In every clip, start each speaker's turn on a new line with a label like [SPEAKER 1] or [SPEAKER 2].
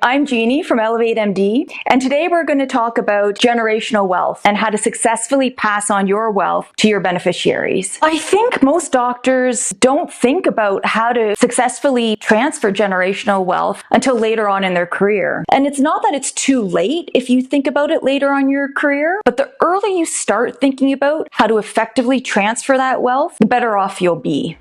[SPEAKER 1] I'm Genhee from ElevateMD, and today we're going to talk about generational wealth and how to successfully pass on your wealth to your beneficiaries. I think most doctors don't think about how to successfully transfer generational wealth until later on in their career. And it's not that it's too late if you think about it later on in your career, but the earlier you start thinking about how to effectively transfer that wealth, the better off you'll be.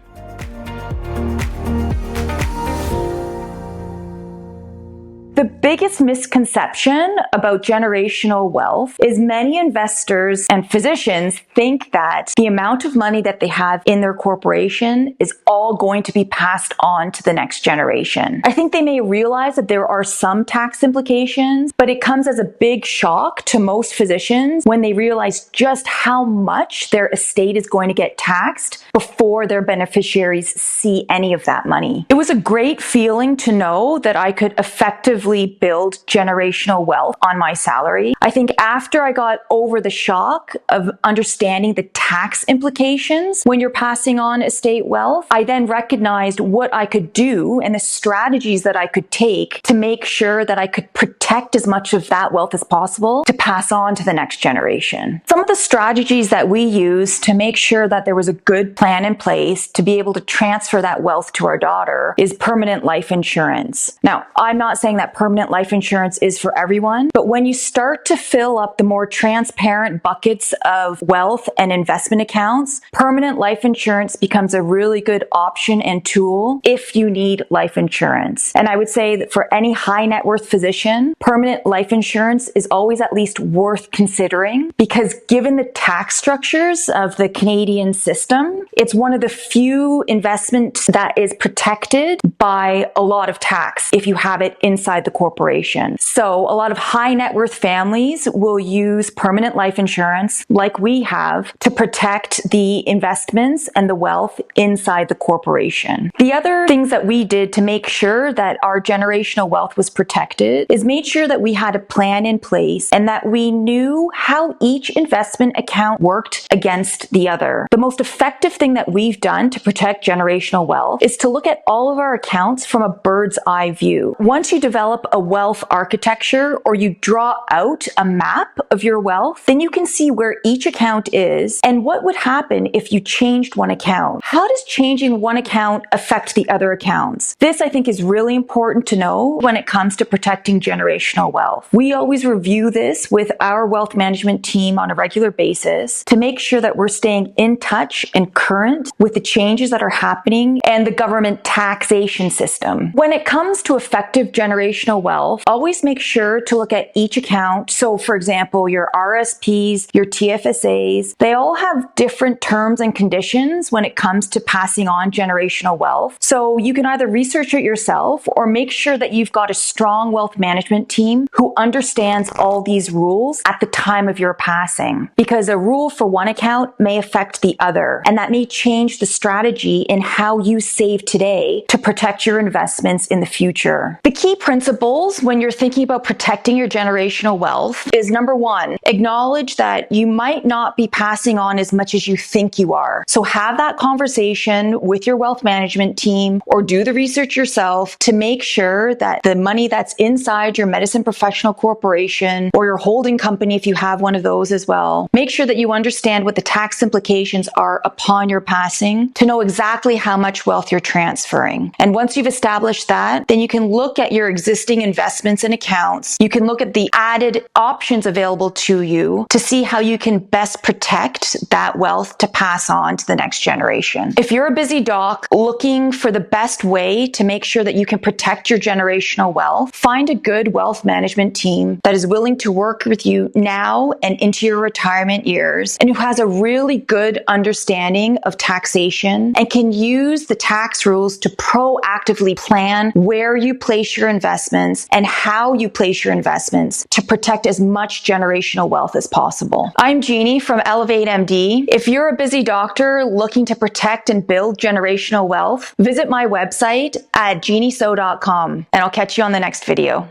[SPEAKER 1] The biggest misconception about generational wealth is many investors and physicians think that the amount of money that they have in their corporation is all going to be passed on to the next generation. I think they may realize that there are some tax implications, but it comes as a big shock to most physicians when they realize just how much their estate is going to get taxed before their beneficiaries see any of that money. It was a great feeling to know that I could effectively build generational wealth on my salary. I think after I got over the shock of understanding the tax implications when you're passing on estate wealth, I then recognized what I could do and the strategies that I could take to make sure that I could protect as much of that wealth as possible to pass on to the next generation. Some of the strategies that we used to make sure that there was a good plan in place to be able to transfer that wealth to our daughter is permanent life insurance. Now, I'm not saying that permanent life insurance is for everyone, but when you start to fill up the more transparent buckets of wealth and investment accounts, permanent life insurance becomes a really good option and tool if you need life insurance. And I would say that for any high net worth physician, permanent life insurance is always at least worth considering because given the tax structures of the Canadian system, it's one of the few investments that is protected by a lot of tax if you have it inside the corporation. So a lot of high net worth families will use permanent life insurance like we have to protect the investments and the wealth inside the corporation. The other things that we did to make sure that our generational wealth was protected is made sure that we had a plan in place and that we knew how each investment account worked against the other. The most effective thing that we've done to protect generational wealth is to look at all of our accounts from a bird's eye view. Once you develop a wealth architecture or you draw out a map of your wealth, then you can see where each account is and what would happen if you changed one account. How does changing one account affect the other accounts? This, I think, is really important to know when it comes to protecting generational wealth. We always review this with our wealth management team on a regular basis to make sure that we're staying in touch and current with the changes that are happening and the government taxation system. When it comes to effective generational wealth, always make sure to look at each account. So for example, your RSPs, your TFSAs, they all have different terms and conditions when it comes to passing on generational wealth. So you can either research it yourself or make sure that you've got a strong wealth management team who understands all these rules at the time of your passing. Because a rule for one account may affect the other, and that may change the strategy in how you save today to protect your investments in the future. The key principles when you're thinking about protecting your generational wealth is number one, acknowledge that you might not be passing on as much as you think you are. So have that conversation with your wealth management team or do the research yourself to make sure that the money that's inside your medicine professional corporation or your holding company, if you have one of those as well, make sure that you understand what the tax implications are upon your passing to know exactly how much wealth you're transferring. And once you've established that, then you can look at your existing investments and accounts. You can look at the added options available to you to see how you can best protect that wealth to pass on to the next generation. If you're a busy doc looking for the best way to make sure that you can protect your generational wealth, find a good wealth management team that is willing to work with you now and into your retirement years and who has a really good understanding of taxation and can use the tax rules to proactively plan where you place your investments and how you place your investments to protect as much generational wealth as possible. I'm Genhee from ElevateMD. If you're a busy doctor looking to protect and build generational wealth, visit my website at genheeso.com and I'll catch you on the next video.